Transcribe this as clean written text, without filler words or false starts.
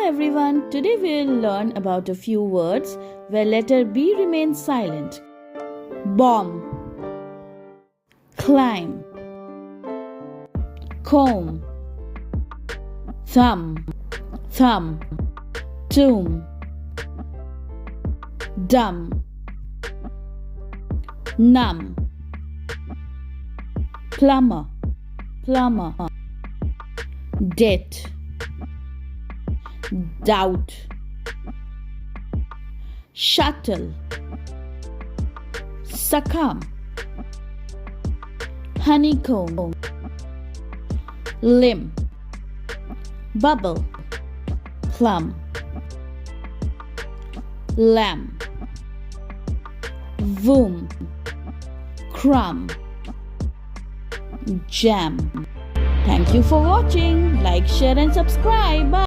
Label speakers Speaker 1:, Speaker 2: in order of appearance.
Speaker 1: everyone, today we'll learn about a few words where letter B remains silent. Bomb, climb, comb, thumb, tomb, dumb, numb, plumber, debt, doubt, shuttle, succumb, honeycomb, limb, bubble, plum, lamb, womb, crumb, jam. Thank you for watching. Like, share and subscribe. Bye.